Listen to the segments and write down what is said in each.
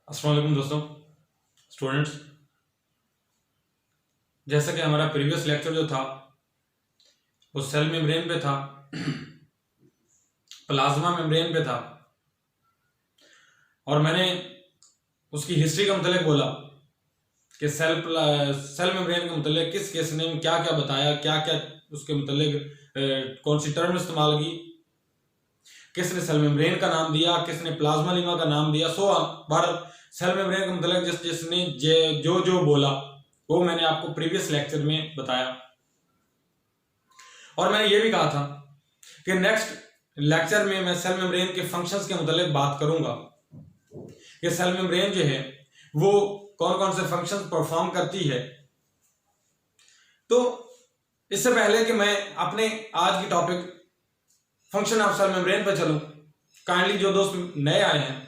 अस्सलाम वालेकुम दोस्तों, स्टूडेंट्स। जैसा कि हमारा प्रीवियस लेक्चर जो था वो सेल मेम्ब्रेन पे था, प्लाज्मा मेम्ब्रेन पे था, और मैंने उसकी हिस्ट्री का मतलब बोला कि सेल मेम्ब्रेन के मतलब किसने क्या क्या बताया, क्या क्या उसके मतलब कौन सी टर्म इस्तेमाल की, किसने सेल मेम्ब्रेन का नाम दिया, किसने प्लाज्मा लीमा का नाम दिया, सो भारत सेल मेम्ब्रेन का मतलब जिसने जो जो बोला वो मैंने आपको प्रीवियस लेक्चर में बताया। और मैंने ये भी कहा था कि नेक्स्ट लेक्चर में मैं सेल मेम्ब्रेन के फंक्शंस के मतलब बात करूंगा कि सेल मेम्ब्रेन जो है वो कौन कौन से फंक्शंस परफॉर्म करती है। तो इससे पहले कि मैं अपने आज की topic function of cell membrane पर चलूं, काइंडली जो दोस्त नए आए हैं,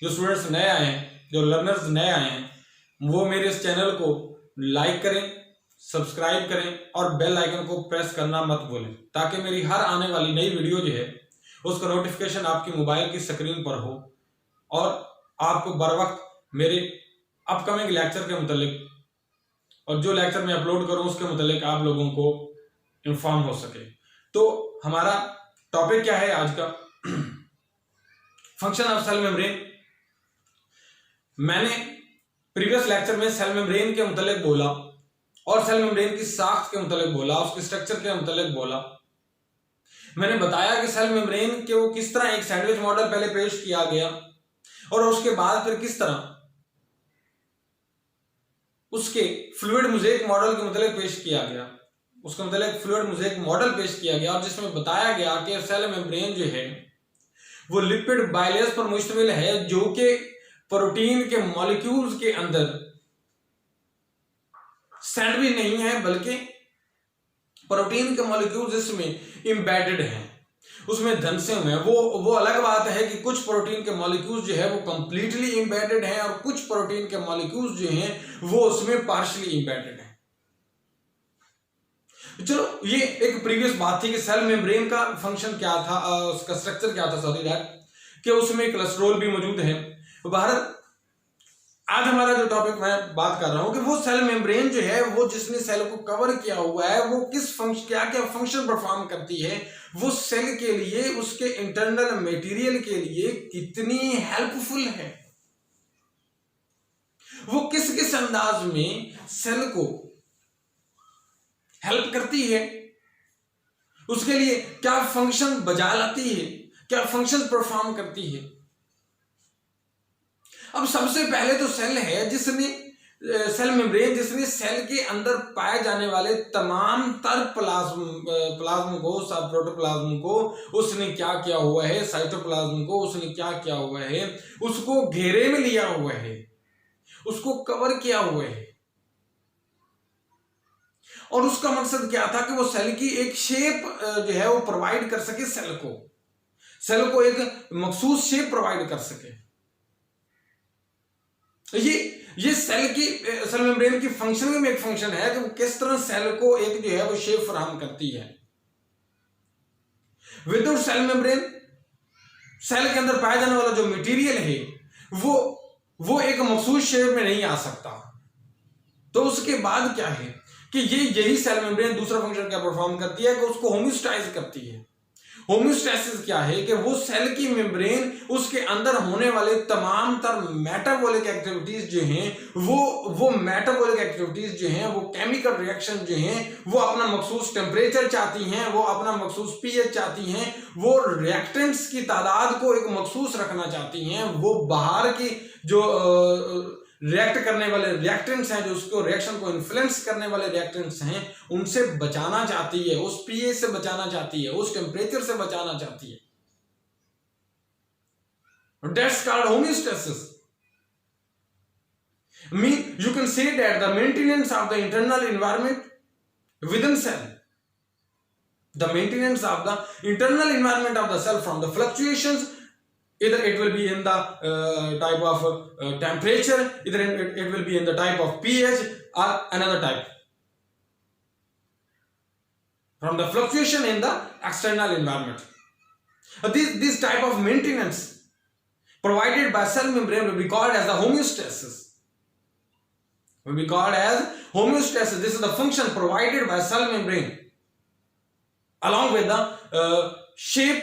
जो स्टूडेंट्स नए आए हैं, जो लर्नर्स नए आए हैं, वो मेरे इस चैनल को लाइक करें, सब्सक्राइब करें और बेल आइकन को प्रेस करना मत भूलें, ताकि मेरी हर आने वाली नई वीडियो जो है उसका नोटिफिकेशन आपकी मोबाइल की स्क्रीन पर हो और आपको बर वक्त मेरे अपकमिंग लेक्चर के मुतालिक और जो लेक्चर मैं अपलोड करूं उसके मुतालिक आप लोगों को इंफॉर्म हो सके। तो हमारा टॉपिक क्या है आज का? Function of cell membrane. मैंने प्रीवियस लेक्चर में सेल मेम्ब्रेन के मुतालिक बोला और सेल मेम्ब्रेन की साख्त के मुतालिक बोला, उसके स्ट्रक्चर के मुतालिक बोला। मैंने बताया कि सेल मेम्ब्रेन के वो किस तरह एक सैंडविच मॉडल पहले पेश किया गया और उसके बाद फिर किस तरह उसके फ्लूइड मोज़ेक मॉडल के मुतालिक पेश किया गया, उसके मुतालिक फ्लूइड मोज़ेक मॉडल पेश किया गया और जिसमें बताया गया कि सेल मेम्ब्रेन जो है वो लिपिड बाइलेज पर मुश्तमिल है, जो कि प्रोटीन के मॉलिक्यूल्स के अंदर सैंडविच नहीं है, बल्कि प्रोटीन के मॉलिक्यूल्स इसमें इंबेडेड हैं, उसमें धंसे हुए हैं। वो अलग बात है कि कुछ प्रोटीन के मॉलिक्यूल्स जो है वो कंप्लीटली इंबेडेड हैं और कुछ प्रोटीन के मॉलिक्यूल्स जो हैं वो उसमें पार्शियली इंबेडेड हैं। चलो, ये एक प्रीवियस बात थी कि सेल मेम्ब्रेन का फंक्शन क्या था, उसका स्ट्रक्चर क्या था, सॉरी दैट, कि उसमें कोलेस्ट्रॉल भी मौजूद है। भारत आज हमारा जो टॉपिक मैं बात कर रहा हूं कि वो सेल मेम्ब्रेन जो है वो जिसने सेल को कवर किया हुआ है वो किस फंक्शन क्या क्या फंक्शन परफॉर्म करती है, वो सेल के लिए उसके इंटरनल मटेरियल के लिए कितनी हेल्पफुल है, वो किस किस अंदाज में सेल को हेल्प करती है, उसके लिए क्या फंक्शन बजा लाती है, क्या फंक्शन परफॉर्म करती है। अब सबसे पहले तो सेल है जिसने सेल मेम्ब्रेन जिसने सेल के अंदर पाए जाने वाले तमाम तर प्लाज्म को, सब प्रोटोप्लाज्म को उसने क्या किया हुआ है, साइटोप्लाज्म को उसने क्या किया हुआ है, उसको घेरे में लिया हुआ है, उसको कवर किया हुआ है। और उसका मकसद क्या था कि वो सेल की एक शेप जो है वो प्रोवाइड कर सके, सेल को एक मखसूस शेप प्रोवाइड कर सके। ये सेल मेम्ब्रेन की फंक्शन में एक फंक्शन है कि वो किस तरह सेल को एक जो है वो शेप फराहम करती है। विदाउट सेल मेम्ब्रेन सेल के अंदर पाया जाने वाला जो मटेरियल है वो एक मखसूस शेप में नहीं आ सकता। तो उसके बाद क्या है कि यही सेल मेम्ब्रेन दूसरा फंक्शन क्या परफॉर्म करती है कि उसको होम्योस्टाइज करती है। होम्योस्टैसिस क्या है कि वो सेल की मेम्ब्रेन उसके अंदर होने वाले तमाम तर मेटाबॉलिक एक्टिविटीज जो हैं वो मेटाबॉलिक एक्टिविटीज जो हैं, वो केमिकल रिएक्शन जो हैं, वो अपना मखसूस टेम्परेचर चाहती हैं, वो अपना मखसूस पीएच चाहती हैं, वो रिएक्टेंट्स की तादाद को एक मखसूस रखना चाहती हैं, वो बाहर की जो रिएक्ट करने वाले रिएक्टेंट्स हैं, जो उसको रिएक्शन को इन्फ्लुएंस करने वाले रिएक्टेंट्स हैं, उनसे बचाना चाहती है, उस पीएच से बचाना चाहती है, उस टेम्परेचर से बचाना चाहती है। That's called homeostasis. You can say that the maintenance of the internal environment within cell, the maintenance of the internal environment of the cell from the fluctuations, either it will be in the type of temperature, either it will be in the type of pH or another type, from the fluctuation in the external environment. This type of maintenance provided by cell membrane will be called as the homeostasis. Will be called as homeostasis. This is the function provided by cell membrane along with the shape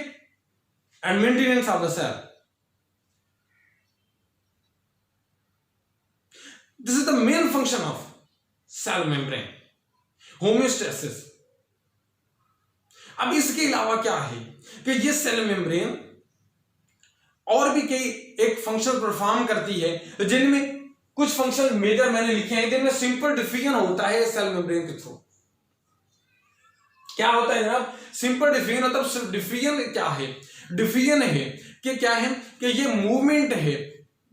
and maintenance of the cell. This is the main function of cell membrane, homeostasis. अब इसके अलावा क्या है कि ये cell membrane और भी कई एक फंक्शन परफॉर्म करती है, जिनमें कुछ फंक्शन मेजर मैंने लिखे हैं, जिनमें सिंपल डिफिजन होता है सेल मेम्ब्रेन के थ्रू। क्या होता है जनाब? सिंपल डिफिजन मतलब सिर्फ डिफिजन क्या है? डिफिजन है कि क्या है कि ये मूवमेंट है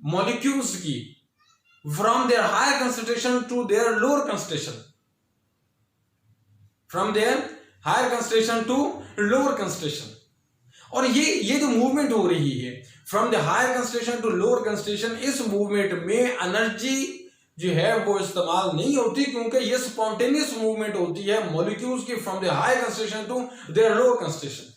मॉलिक्यूल्स की from their higher concentration to their lower concentration, from their higher concentration to lower concentration. और ये जो मूवमेंट हो रही है from the higher concentration to lower concentration, इस मूवमेंट में एनर्जी जो है वो इस्तेमाल नहीं होती, क्योंकि ये स्पॉन्टेनियस मूवमेंट होती है मॉलिक्यूल्स की from the higher concentration to their lower concentration.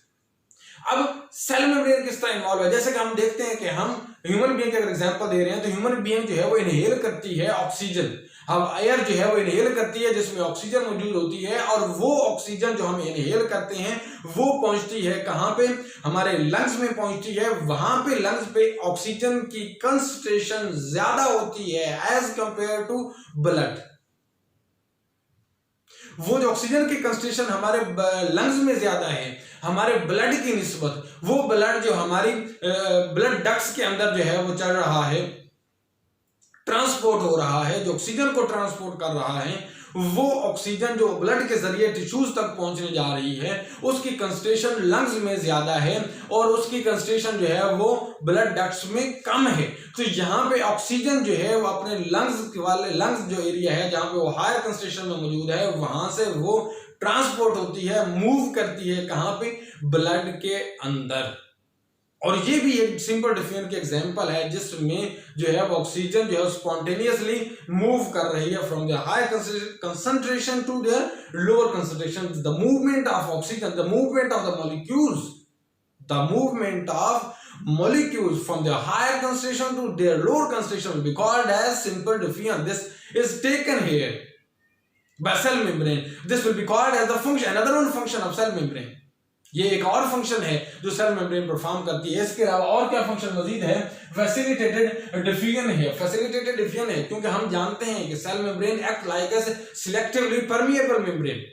अब सेल मेम्ब्रेन किस तरह इन्वॉल्व है? जैसे कि हम देखते हैं कि हम ह्यूमन बीइंग का अगर एग्जांपल दे रहे हैं तो ह्यूमन बीइंग जो है वो इनहेल करती है ऑक्सीजन। अब एयर जो है वो इनहेल करती है जिसमें ऑक्सीजन मौजूद होती है, और वो ऑक्सीजन जो हम इनहेल करते हैं वो पहुंचती है कहां पे? हमारे लंग्स में पहुंचती है। वहां पे लंग्स पे ऑक्सीजन की कंसंट्रेशन ज्यादा होती है एज कंपेयर टू ब्लड। वो जो ऑक्सीजन की कंसंट्रेशन हमारे लंग्स में ज्यादा है हमारे ब्लड की निस्बत, वो ब्लड जो हमारी ब्लड डक्ट्स के अंदर जो है वो चल रहा है, ट्रांसपोर्ट हो रहा है, जो ऑक्सीजन को ट्रांसपोर्ट कर रहा है, वो ऑक्सीजन जो ब्लड के जरिए टिश्यूज तक पहुंचने जा रही है, उसकी कंसंट्रेशन लंग्स में ज्यादा है और उसकी कंसंट्रेशन जो है वो ब्लड डक्ट्स में कम है। तो यहाँ पे ऑक्सीजन जो है वो अपने लंग्स जो एरिया है जहां पे वो हायर कंसंट्रेशन में मौजूद है, वहां से वो ट्रांसपोर्ट होती है, मूव करती है कहां पे? ब्लड के अंदर। और ये भी एक सिंपल डिफिजन की एग्जांपल है जिसमें जो है ऑक्सीजन जो है स्पॉन्टेनियसली मूव कर रही है from the high concentration to the lower concentration. The movement of oxygen, the movement of the molecules from the higher concentration to their lower concentration will be called as simple diffusion. This is taken here by cell membrane. This will be called as the function, another one function of cell membrane. ये एक और function है जो cell membrane perform करती है। इसके अलावा और क्या फंक्शन मजीद है? फैसिलिटेटेड डिफ्यूजन है। फैसिलिटेटेड डिफ्यूजन है क्योंकि हम जानते हैं कि cell membrane act like as selectively permeable membrane.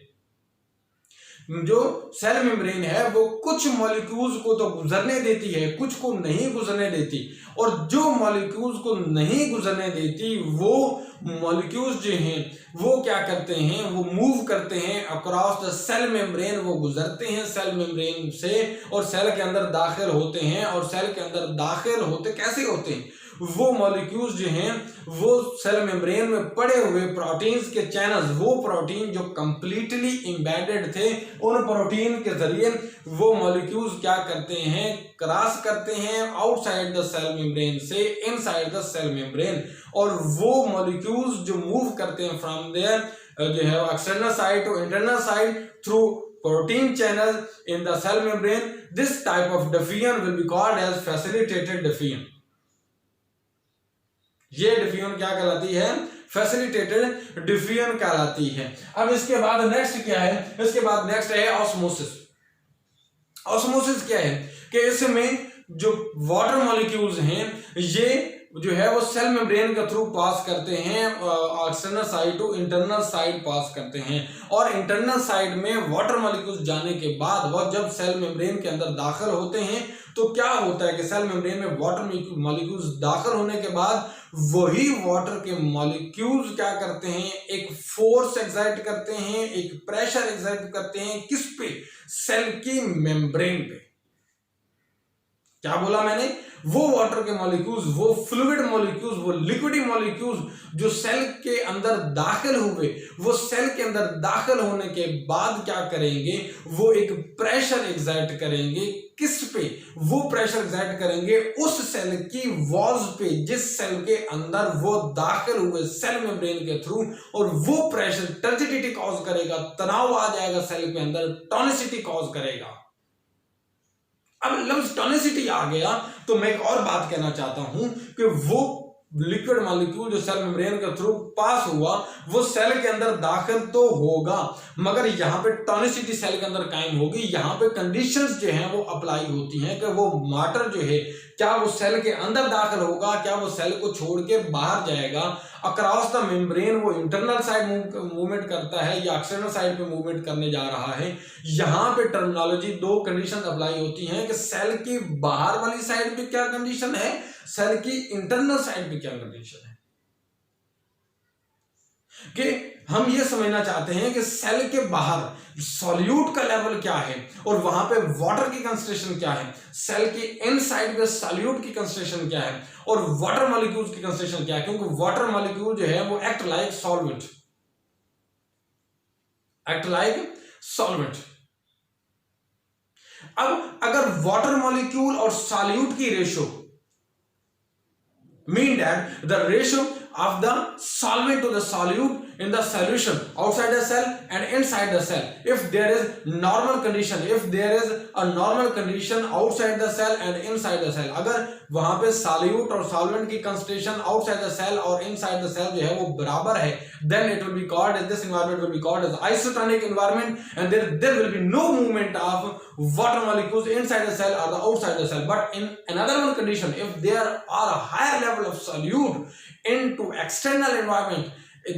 जो सेल मेम्ब्रेन है वो कुछ मॉलिक्यूल्स को तो गुजरने देती है, कुछ को नहीं गुजरने देती, और जो मॉलिक्यूल्स को नहीं गुजरने देती वो मॉलिक्यूल्स जो हैं वो क्या करते हैं? वो मूव करते हैं अक्रॉस द सेल मेम्ब्रेन, वो गुजरते हैं सेल मेम्ब्रेन से और सेल के अंदर दाखिल होते हैं। और सेल के अंदर दाखिल होते कैसे होते हैं? वो मॉलिक्यूल्स जो हैं वो सेल मेम्ब्रेन में पड़े हुए प्रोटीन्स के चैनल्स, वो प्रोटीन जो कंप्लीटली एम्बेडेड थे, उन प्रोटीन के जरिए वो मॉलिक्यूल्स क्या करते हैं? क्रॉस करते हैं आउटसाइड द सेल मेम्ब्रेन से इनसाइड द सेल मेम्ब्रेन। और वो मॉलिक्यूल्स जो मूव करते हैं फ्रॉम देयर जो है external side to internal side through protein channel in the cell membrane, this type of diffusion will be called as facilitated diffusion. ये diffusion क्या कहलाती है? फैसिलिटेटेड डिफ्यूजन कहलाती है। अब इसके बाद नेक्स्ट क्या है? इसके बाद नेक्स्ट है ऑस्मोसिस। ऑस्मोसिस क्या है कि इसमें जो वाटर मॉलिक्यूल्स हैं ये जो है वो सेल मेम्ब्रेन के थ्रू पास करते हैं, external side to internal side pass करते हैं। और इंटरनल साइड में वाटर मॉलिक्यूल्स जाने के बाद वह जब सेल मेम्ब्रेन के अंदर दाखिल होते हैं तो क्या होता है कि सेल मेम्ब्रेन में वाटर मॉलिक्यूल्स दाखिल होने के बाद वही वाटर के मॉलिक्यूल्स क्या करते हैं? एक फोर्स एक्सर्ट करते हैं, एक प्रेशर एक्सर्ट करते हैं। किस पे? सेल की मेम्ब्रेन पे। क्या बोला मैंने? वो वाटर के मॉलिक्यूल्स, वो फ्लूइड मॉलिक्यूल्स, वो लिक्विड मॉलिक्यूल्स जो सेल के अंदर दाखिल हुए, वो सेल के अंदर दाखिल होने के बाद क्या करेंगे? वो एक प्रेशर एक्सर्ट करेंगे। किस पे? वो प्रेशर एक्सर्ट करेंगे उस सेल की वॉल्स पे जिस सेल के अंदर वो दाखिल हुए सेल मेम्ब्रेन के थ्रू, और वो प्रेशर टर्जिडिटी कॉज करेगा, तनाव आ जाएगा सेल के अंदर, टॉनिसिटी कॉज करेगा। अब लफ्ज टॉनिसिटी आ गया तो मैं एक और बात कहना चाहता हूं कि वो लिक्विड मॉलिक्यूल जो सेल मेम्ब्रेन के थ्रू पास हुआ वो सेल के अंदर दाखिल तो होगा, मगर यहाँ पे टॉनिसिटी सेल के अंदर कायम होगी। यहाँ पे कंडीशंस जो हैं वो अप्लाई होती हैं कि वो वाटर जो है क्या वो सेल के अंदर दाखिल होगा, क्या वो सेल को छोड़ के बाहर जाएगा, अक्रॉस द मेम्ब्रेन वो इंटरनल साइड मूवमेंट करता है या एक्सटर्नल साइड पे मूवमेंट करने जा रहा है। यहाँ पे टर्मिनोलॉजी दो कंडीशन अप्लाई होती हैं कि सेल की बाहर वाली साइड पे क्या कंडीशन है, सेल की इंटरनल साइड पे क्या कंडीशन है। कि हम ये समझना चाहते हैं कि सेल के बाहर सॉल्यूट का लेवल क्या है और वहां पे वाटर की कंसंट्रेशन क्या है, सेल की इनसाइड पे सॉल्यूट की कंसंट्रेशन क्या है और वाटर मॉलिक्यूल्स की कंसंट्रेशन क्या है, क्योंकि वाटर मॉलिक्यूल जो है वो act like solvent, act like solvent. अब अगर वाटर मॉलिक्यूल और सॉल्यूट की ratio mean that the ratio of the solvent to the solute in the solution outside the cell and inside the cell, if there is normal condition, if there is a normal condition outside the cell and inside the cell, अगर वहां पे solute और solvent की concentration outside the cell और inside the cell जो है वो बराबर है, then it will be called, this environment will be called as isotonic environment, and there will be no movement of water molecules inside the cell or the outside the cell. But in another one condition, if there are a higher level of solute into external environment,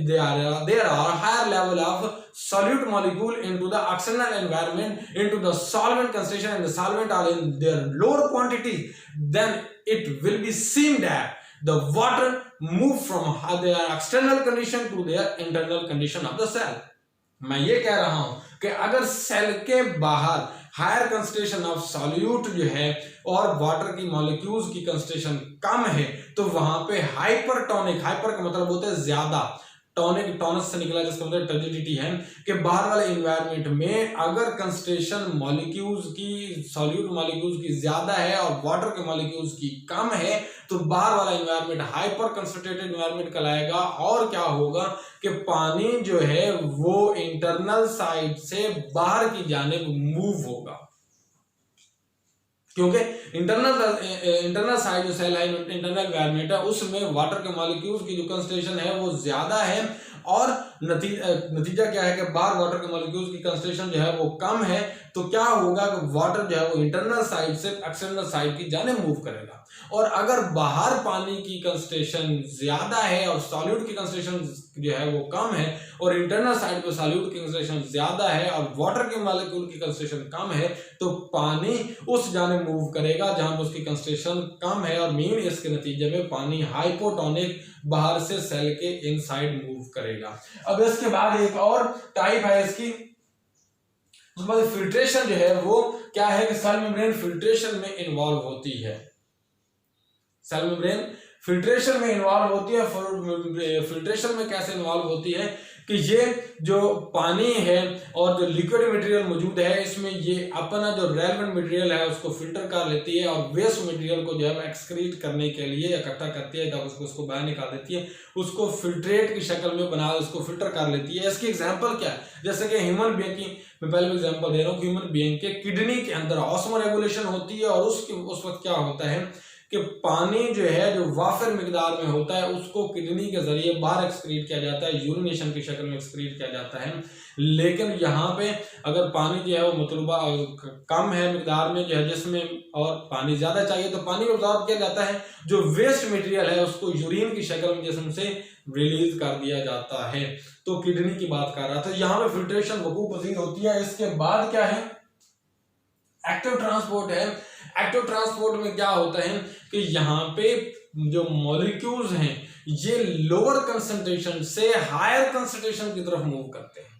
there are higher level of solute molecule into the external environment, into the solvent concentration, and the solvent are in their lower quantity, then it will be seen that the water move from their external condition to their internal condition of the cell. मैं ये कह रहा हूं कि अगर cell के बाहर higher concentration of solute जो है और वाटर की मॉलिक्यूल्स की कंसंट्रेशन कम है तो वहां पे हाइपरटोनिक, हाइपर का मतलब होता है ज्यादा, टॉनिक टॉनस से निकला जिसका मतलब टर्जिडिटी है, कि बाहर वाले एनवायरनमेंट में अगर कंसंट्रेशन मॉलिक्यूल्स की, सॉल्यूट मॉलिक्यूल्स की ज्यादा है और वाटर के मॉलिक्यूल्स की कम है तो बाहर वाला एनवायरनमेंट हाइपर कंसंट्रेटेड एनवायरनमेंट कहलाएगा। और क्या होगा कि पानी जो है वो इंटरनल साइड से बाहर की जानिब मूव होगा, क्योंकि इंटरनल साइड जो सेल है, इंटरनल एनवायरनमेंट है, उसमें वाटर के मॉलिक्यूल्स की जो कंसंट्रेशन है वो ज्यादा है और नतीजा क्या है कि बाहर वाटर के मॉलिक्यूल्स की कंसंट्रेशन जो है वो कम है। तो क्या होगा कि वाटर जो है वो इंटरनल साइड से एक्सटर्नल साइड की जाने मूव करेगा। और अगर बाहर पानी की कंसंट्रेशन ज्यादा है और सॉल्यूट की कंसंट्रेशन जो है वो कम है और इंटरनल साइड पे सॉल्यूट की कंसंट्रेशन ज्यादा है और वाटर के मॉलिक्यूल की कंसंट्रेशन कम है तो पानी उस जाने मूव करेगा जहां उसकी कंसंट्रेशन कम है और मीन इसके नतीजे में पानी हाइपोटोनिक बाहर से सेल के इनसाइड मूव करेगा। अब इसके बाद एक और टाइप है इसकी, उसके बाद फिल्ट्रेशन जो है वो क्या है कि सेल मेम्ब्रेन फिल्ट्रेशन में इन्वॉल्व होती है। सेल मेम्ब्रेन फिल्ट्रेशन में इन्वॉल्व होती है। फिल्ट्रेशन में कैसे इन्वॉल्व होती है कि ये जो पानी है और जो लिक्विड मटेरियल मौजूद है इसमें ये अपना जो रेलेवेंट मटेरियल है उसको फिल्टर कर लेती है और वेस्ट मटेरियल को जो है एक्सक्रीट करने के लिए इकट्ठा करती है, तब उसको बाहर निकाल देती है, उसको फिल्ट्रेट की शक्ल में बना उसको फिल्टर कर लेती है। इसकी एग्जांपल क्या है, जैसे कि ह्यूमन बीइंग की मैं पहले एग्जांपल दे रहा हूँ। ह्यूमन बीइंग के किडनी के अंदर ऑस्मो रेगुलेशन होती है और उस वक्त क्या होता है कि पानी जो है जो वाफिर मिकदार में होता है उसको किडनी के जरिए बाहर एक्सक्रीट किया जाता है, यूरिनेशन की शक्ल में एक्सक्रीट किया जाता है। लेकिन यहाँ पे अगर पानी जो है वो मतलूबा कम है मिकदार में जो है जिसमें और पानी ज्यादा चाहिए तो पानी ऑब्जॉर्ब किया जाता है, जो वेस्ट मटेरियल है उसको यूरिन की शक्ल में जिस्म से रिलीज कर दिया जाता है। तो किडनी की बात कर रहा था, यहाँ पे फिल्ट्रेशन वकूअ पजीर होती है। इसके बाद क्या है, एक्टिव ट्रांसपोर्ट है। एक्टिव ट्रांसपोर्ट में क्या होता है कि यहाँ पे जो मॉलिक्यूल्स हैं ये लोअर कंसंट्रेशन से हायर कंसंट्रेशन की तरफ मूव करते हैं।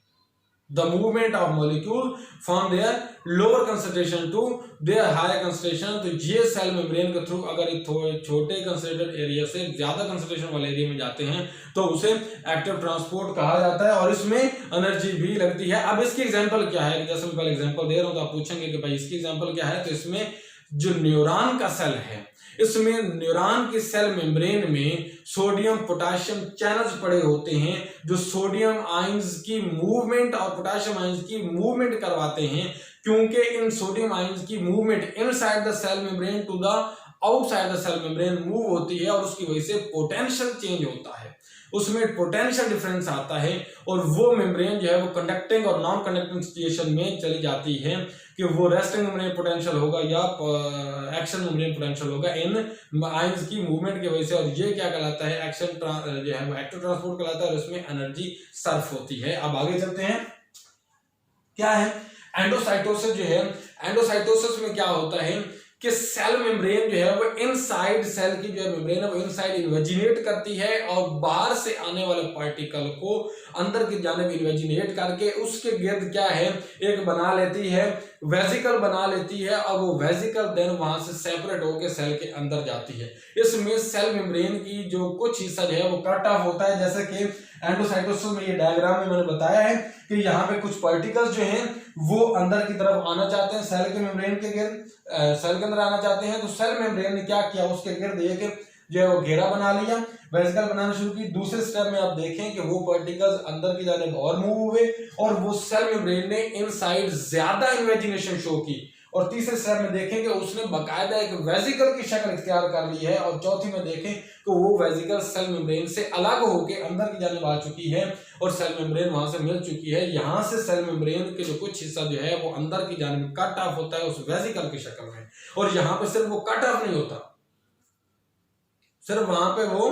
The movement of molecule from their lower concentration to their higher concentration. तो ये सेल मेम्ब्रेन के थ्रू अगर छोटे कंसंट्रेटेड एरिया से ज्यादा कंसंट्रेशन वाले एरिया में जाते हैं तो उसे एक्टिव ट्रांसपोर्ट कहा जाता है और इसमें एनर्जी भी लगती है। अब इसकी एग्जांपल क्या है, जैसे मैं पहले एग्जांपल दे रहा हूं तो आप पूछेंगे कि भाई इसकी एग्जांपल क्या है, तो इसमें जो न्यूरॉन का सेल है इसमें न्यूरॉन की सेल मेम्ब्रेन में सोडियम पोटेशियम चैनल्स पड़े होते हैं जो सोडियम आयंस की मूवमेंट और पोटेशियम आयंस की मूवमेंट करवाते हैं, क्योंकि इन सोडियम आयंस की movement inside the cell membrane to the outside the cell membrane move होती है और उसकी वजह से पोटेंशियल चेंज होता है, उसमें पोटेंशियल डिफरेंस आता है और वो मेम्ब्रेन जो है वो कंडक्टिंग और नॉन कंडक्टिंग सिचुएशन में चली जाती है कि वो रेस्टिंग मेम्ब्रेन पोटेंशियल होगा या एक्शन मेम्ब्रेन पोटेंशियल होगा इन आयंस की मूवमेंट की वजह से। और ये क्या कहलाता है, एक्शन जो है वो एक्टिव ट्रांसपोर्ट कहलाता है और इसमें एनर्जी सर्फ होती है। अब आगे चलते हैं, क्या है एंडोसाइटोसिस जो है, एंडोसाइटोसिस में क्या होता है कि सेल मेम्ब्रेन जो है वो इनसाइड सेल की जो मेम्ब्रेन है वो इनसाइड इन्वेजिनेट करती है और बाहर से आने वाले पार्टिकल को अंदर की जानिब इन्वेजिनेट करके उसके गिर्द क्या है एक बना लेती है, वेजिकल बना लेती है और वो वेजिकल देन वहां से सेपरेट होकर सेल के अंदर जाती है। इसमें सेल मेम्ब्रेन की जो कुछ हिस्सा जो है वो कट ऑफ होता है, जैसे कि एंडोसाइटोसिस में ये डायग्राम में मैंने बताया है कि यहाँ पे कुछ पार्टिकल्स जो हैं वो अंदर की तरफ आना चाहते हैं, सेल के मेम्ब्रेन के गिर्द सेल के अंदर आना चाहते हैं, तो सेल मेम्ब्रेन ने क्या किया, उसके गिर्द एक जो है वो घेरा बना लिया, वेजिकल बनाना शुरू की। दूसरे स्टेप में आप देखें कि वो पार्टिकल्स अंदर की जानिब और मूव हुए और वो सेल मेम्ब्रेन ने इनसाइड ज्यादा इन्वेजिनेशन शो की। और तीसरे स्टेप में देखें कि उसने बकायदा एक वेजिकल की शक्ल इख्तियार कर ली है और चौथी में देखें कि वो वेजिकल सेल मेम्ब्रेन से अलग होकर अंदर की जानिब आ चुकी है और सेल मेम्ब्रेन वहां से मिल चुकी है। यहां से सेल मेम्ब्रेन के जो कुछ हिस्सा जो है वो अंदर की जानिब कट ऑफ होता है उस वेजिकल की शक्ल में, और यहाँ पे सिर्फ वो कट ऑफ नहीं होता, सिर्फ वहां पे वो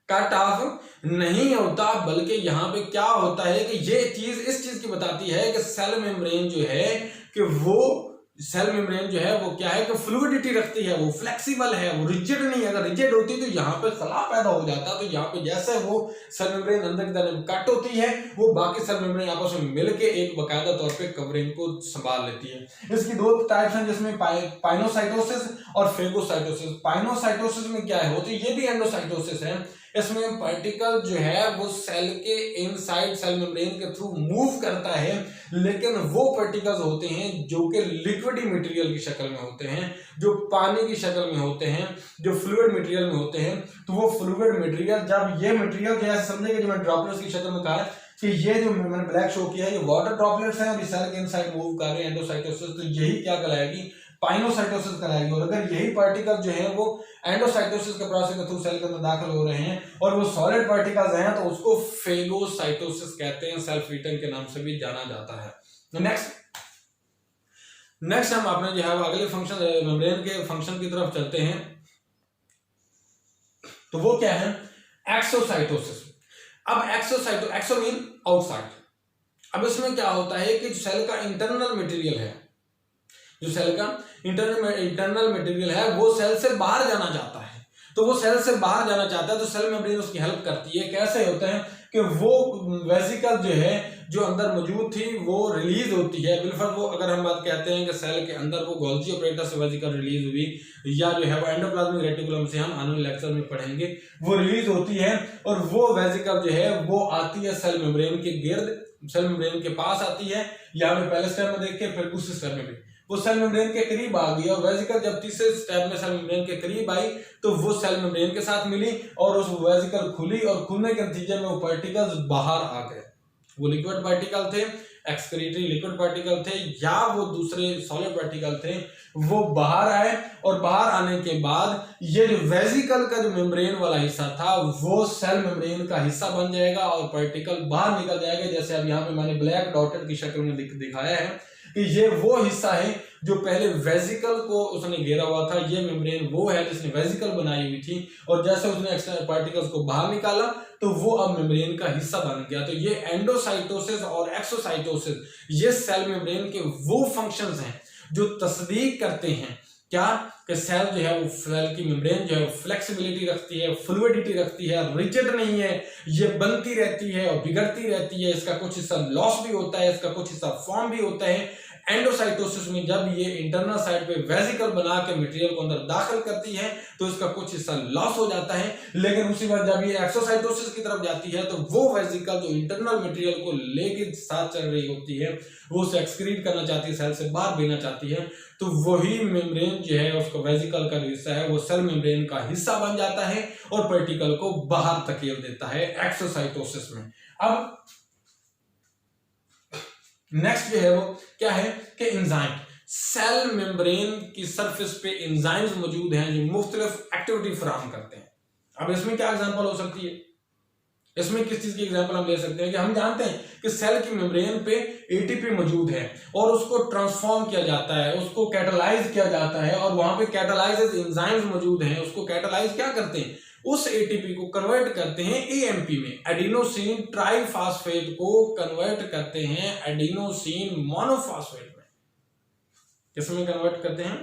कट ऑफ नहीं होता, बल्कि यहाँ पे क्या होता है कि ये चीज इस चीज की बताती है कि सेल मेम्ब्रेन जो है कि वो सेल मेम्ब्रेन जो है वो क्या है कि फ्लूइडिटी रखती है, वो फ्लेक्सिबल है, वो रिजिड नहीं है। अगर रिजिड होती तो यहाँ पे खला पैदा हो जाता, तो यहाँ पे जैसे वो सेल मेम्ब्रेन अंदर की तरफ कट होती है वो बाकी सेल मेम्ब्रेन आपस में मिलके एक बाकायदा तौर पे कवरिंग को संभाल लेती है। इसकी दो टाइप्स हैं जिसमें पाइनोसाइटोसिस और फेगोसाइटोसिस। पाइनोसाइटोसिस में क्या है, होती ये भी एंडोसाइटोसिस है, इसमें पार्टिकल जो है वो सेल के इनसाइड सेल मेम्ब्रेन के थ्रू मूव करता है, लेकिन वो पार्टिकल्स होते हैं जो कि लिक्विडी मटेरियल की शक्ल में होते हैं, जो पानी की शक्ल में होते हैं, जो फ्लूइड मटेरियल में होते हैं। तो वो फ्लूइड मटेरियल जब ये मटेरियल जैसे समझेंगे जो मैंने ड्रॉपलेट्स की शक्ल में कहा है कि ये जो मैंने ब्लैक शो किया है ये वाटर ड्रॉपलेट्स हैं, अभी सेल के इनसाइड मूव कर रहे हैं एंडोसाइटोसिस, तो यही क्या कहलाएगी, पाइनोसाइटोसिस कहलाएगी। और अगर यही पार्टिकल जो है वो एंडोसाइटोसिस के प्रोसेस के थ्रू सेल के अंदर दाखिल हो रहे हैं और वो सॉलिड पार्टिकल्स हैं तो उसको फेगोसाइटोसिस कहते हैं, सेल्फ ईटिंग के नाम से भी जाना जाता है। नेक्स्ट हम आपने जो है वो अगले फंक्शन मेम्ब्रेन के फंक्शन की तरफ चलते हैं, तो वो क्या है एक्सोसाइटोसिस। अब एक्सो मीन आउटसाइड। अब इसमें क्या होता है कि सेल का इंटरनल मटेरियल है, जो सेल का इंटरनल मटेरियल है वो सेल से बाहर जाना चाहता है, तो वो सेल से बाहर जाना चाहता है तो सेल मेम्ब्रेन उसकी हेल्प करती है। कैसे होता है कि वो वेसिकल जो है जो अंदर मौजूद थी वो रिलीज होती है, बिल्कुल वो अगर हम बात कहते हैं कि सेल के अंदर वो गोल्जी ऑपरेटर से वेसिकल रिलीज हुई या जो है वो एंडोप्लाज्मिक रेटिकुलम से हम आने वाले लेक्चर में पढ़ेंगे, वो रिलीज होती है और वो वेसिकल जो है वो आती है सेल मेम्ब्रेन के गिर्द, सेल मेम्ब्रेन के पास आती है। यहाँ पे पहले स्टेप में देखिए, फिर दूसरे स्टेप में भी वो सेल मेम्ब्रेन के करीब आ गई और वेसिकल जब तीसरे स्टेप में सेल मेम्ब्रेन के करीब आई तो वो सेल मेम्ब्रेन के साथ मिली और उस वेसिकल खुली और खुलने के नतीजे में वो पार्टिकल्स बाहर आ गए। वो लिक्विड पार्टिकल थे, एक्सक्रीटरी लिक्विड पार्टिकल थे या वो दूसरे सॉलिड पार्टिकल थे, वो बाहर आए और बाहर आने के बाद ये जो वेसिकल का जो मेम्ब्रेन वाला हिस्सा था वो सेल मेम्ब्रेन का हिस्सा बन जाएगा और पार्टिकल बाहर निकल जाएगा। जैसे अब यहाँ पे मैंने ब्लैक डॉटेड की शक्ल में दिखाया है कि ये वो हिस्सा है जो पहले वेसिकल को उसने घेरा हुआ था, ये मेम्ब्रेन वो है जिसने वेसिकल बनाई हुई थी और जैसे उसने एक्सटर्नल पार्टिकल्स को बाहर निकाला तो वो अब मेम्ब्रेन का हिस्सा बन गया। तो ये एंडोसाइटोसिस और एक्सोसाइटोसिस ये सेल मेम्ब्रेन के वो फंक्शंस हैं जो तस्दीक करते हैं क्या कि सेल जो है वो सेल की मेम्ब्रेन जो है फ्लेक्सिबिलिटी रखती है, फ्लूइडिटी रखती है, रिजिड नहीं है, ये बनती रहती है और बिगड़ती रहती है, इसका कुछ हिस्सा लॉस भी होता है, इसका कुछ हिस्सा फॉर्म भी होता है। एंडोसाइटोसिस में जब ये इंटरनल साइड पे वेसिकल बना के मटेरियल को अंदर दाखिल करती है तो इसका कुछ हिस्सा लॉस हो जाता है, लेकिन उसी बार जब ये एक्सोसाइटोसिस की तरफ जाती है तो वो वेसिकल जो इंटरनल मटेरियल को लेके साथ चल रही होती है वो उसे एक्सक्रीट करना चाहती है, सेल से बाहर भेजना चाहती है, तो वही मेम्ब्रेन जो है उसका वेसिकल का हिस्सा है वो सेल मेम्ब्रेन का हिस्सा बन जाता है और पार्टिकल को बाहर धकेल देता है एक्सोसाइटोसिस में। अब नेक्स्ट जो है वो क्या है कि एंजाइम। सेल मेम्ब्रेन की सरफेस पे एंजाइम्स मौजूद हैं जो मुख्तलिफ एक्टिविटी फराहम करते हैं। अब इसमें क्या एग्जांपल हो सकती है, इसमें किस चीज की एग्जांपल हम ले सकते हैं कि हम जानते हैं कि सेल की मेम्ब्रेन पे एटीपी मौजूद है और उसको ट्रांसफॉर्म किया जाता है, उसको कैटालाइज किया जाता है और वहां पे कैटालाइजेज एंजाइम्स मौजूद हैं। उसको कैटालाइज क्या करते हैं, उस एटीपी को कन्वर्ट करते हैं एएमपी में, एडिनोसिन ट्राइफॉस्फेट को कन्वर्ट करते हैं एडिनोसिन मोनोफॉस्फेट में। किसमें कन्वर्ट करते हैं,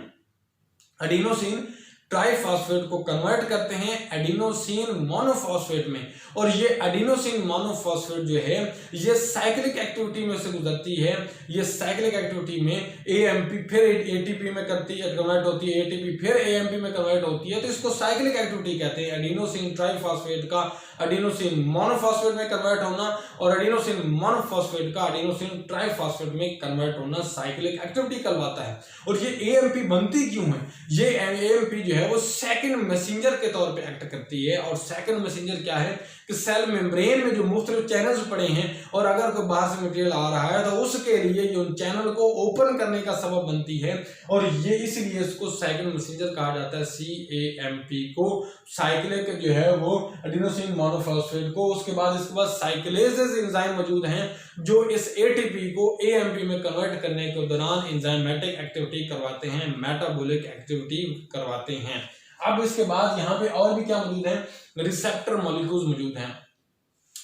एडिनोसिन ट्राइफॉस्फेट को कन्वर्ट करते हैं एडिनोसिन मोनोफॉस्फेट में। और ये एडिनोसिन मोनोफॉस्फेट जो है ये साइक्लिक एक्टिविटी में से गुजरती है। ये साइक्लिक एक्टिविटी में एएमपी फिर एटीपी में करती है, कन्वर्ट होती है, एटीपी फिर एएमपी में कन्वर्ट होती है, तो इसको साइक्लिक एक्टिविटी कहते हैं। एडिनोसिन ट्राइफॉस्फेट का एडिनोसिन मोनोफॉस्फेट में कन्वर्ट होना और एडिनोसिन मोनोफॉस्फेट का एडिनोसिन ट्राइफॉस्फेट में कन्वर्ट होना साइक्लिक एक्टिविटी कहलाता है। और ये एएमपी बनती क्यों है, ये एएमपी जो है वो सेकंड मैसेंजर के तौर पे एक्ट करती है। और सेकंड मैसेंजर क्या है कि सेल मेम्ब्रेन में जो मुख्तलिफ चैनल्स पड़े हैं और अगर कोई बाहर से मटेरियल आ रहा है तो उसके लिए ये उन चैनल को ओपन करने का सबब बनती है और ये इसलिए इसको सेकंड मैसेंजर कहा जाता है। सीएएमपी को साइक्लिक जो है वो एडिनोसिन मोनोफॉस्फेट को, उसके बाद इसके बाद साइक्लेजेस एंजाइम मौजूद हैं जो इस एटीपी को एएमपी में कन्वर्ट करने के दौरान एंजाइमेटिक एक्टिविटी करवाते हैं, मेटाबॉलिक एक्टिविटी करवाते हैं। अब इसके बाद यहाँ पे और भी क्या मौजूद है, रिसेप्टर मॉलिक्यूल्स मौजूद हैं।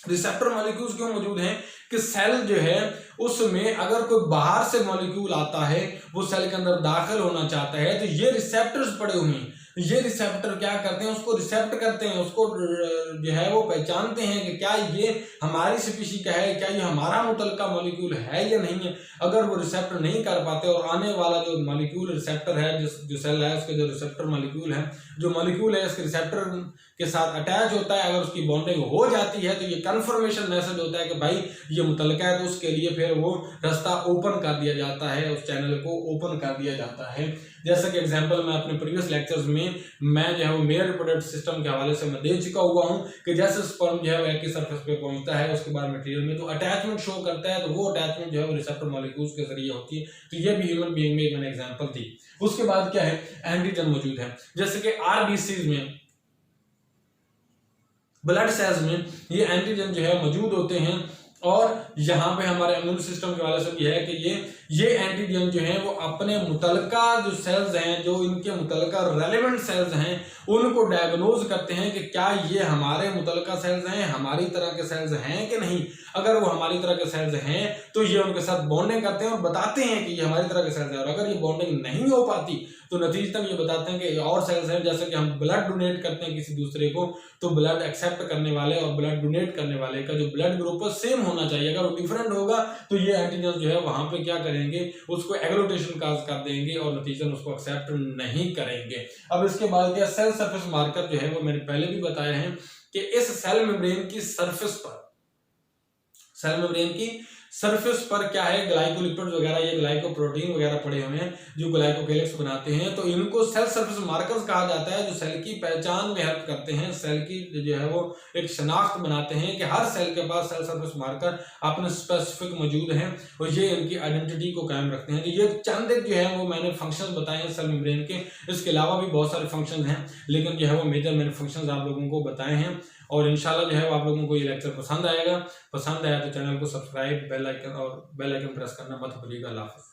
रिसेप्टर मॉलिक्यूल्स क्यों मौजूद हैं कि सेल जो है उसमें अगर कोई बाहर से मॉलिक्यूल आता है, वो सेल के अंदर दाखिल होना चाहता है, तो ये रिसेप्टर्स पड़े हुए हैं। ये रिसेप्टर क्या करते हैं, उसको रिसेप्ट करते हैं, उसको जो है वो पहचानते हैं कि क्या ये हमारी स्पीशी का है, क्या ये हमारा मुतलका मॉलिक्यूल है या नहीं है। अगर वो रिसेप्टर नहीं कर पाते और आने वाला जो मॉलिक्यूल रिसेप्टर है, जो सेल है उसके जो रिसेप्टर मॉलिक्यूल है, जो मॉलिक्यूल है इसके रिसेप्टर के साथ अटैच होता है, अगर उसकी बॉन्डिंग हो जाती है तो ये कंफर्मेशन मैसेज होता है कि भाई ये मुतलका है, तो उसके लिए फिर वो रास्ता ओपन कर दिया जाता है, उस चैनल को ओपन कर दिया जाता है। जैसा कि एग्जांपल मैं अपने प्रीवियस लेक्चर्स में मैं जो है वो मेल रिप्रोडक्टिव सिस्टम के हवाले से मैं दे चुका हुआ हूं कि जैसे स्पर्म जो है वो एक सरफेस पे पहुंचता है उसके बाद मटेरियल में तो अटैचमेंट शो करता है, तो वो अटैचमेंट जो है वो रिसेप्टर मॉलिक्यूल्स के जरिए होती है। तो ये भी ह्यूमन बीइंग में मैंने एग्जांपल दी। उसके बाद क्या है, एंटीजन मौजूद है, जैसे कि आरबीसीज में, ब्लड सेल्स में ये एंटीजन जो है मौजूद होते हैं। और यहाँ पे हमारे इम्यून सिस्टम के वाले से भी है कि ये एंटीजन जो है वो अपने मुतलका जो सेल्स हैं, जो इनके मुतलका रेलेवेंट सेल्स हैं, उनको डायग्नोज करते हैं कि क्या ये हमारे मुतलका सेल्स हैं, हमारी तरह के सेल्स हैं कि नहीं। अगर वो हमारी तरह के सेल्स हैं तो ये उनके साथ बॉन्डिंग करते हैं और बताते हैं कि ये हमारी तरह के सेल्स हैं। और अगर ये बॉन्डिंग नहीं हो पाती तो नतीजतन ये बताते हैं कि और सेल्स हैं। जैसे कि हम ब्लड डोनेट करते हैं किसी दूसरे को, तो ब्लड एक्सेप्ट करने वाले और ब्लड डोनेट करने वाले का जो ब्लड ग्रुप है सेम होना चाहिए। अगर वो डिफरेंट होगा तो ये एंटीजन जो है वहां पे क्या करेंगे, उसको एग्लोटेशन काज कर देंगे और नतीजतन उसको एक्सेप्ट नहीं करेंगे। अब इसके बाद क्या, सेल सरफेस मार्कर जो है वो मैंने पहले भी बताया है कि इस सेल मेम्ब्रेन की सरफेस पर, सेल मेम्ब्रेन की सरफेस पर क्या है, ग्लाइकोलिपिड्स वगैरह, ये ग्लाइकोप्रोटीन वगैरह पड़े हुए हैं जो ग्लाइकोकेलिक्स बनाते हैं। तो इनको सेल सरफेस मार्कर्स कहा जाता है, जो सेल की पहचान में हेल्प करते हैं, सेल की जो है वो एक शनाख्त बनाते हैं कि हर सेल के पास सेल सरफेस मार्कर अपने स्पेसिफिक मौजूद हैं और ये इनकी आइडेंटिटी को कायम रखते हैं। तो ये चंद जो है वो मैंने फंक्शंस बताए हैं सेल मेम्ब्रेन के। इसके अलावा भी बहुत सारे फंक्शन हैं, लेकिन जो है वो मेजर मैंने फंक्शंस आप लोगों को बताए हैं। और इंशाल्लाह जो है आप लोगों को ये लेक्चर पसंद आएगा। पसंद आया तो चैनल को सब्सक्राइब, बेल आइकन प्रेस करना मत भूलिएगा। अल्लाह हाफ़िज़।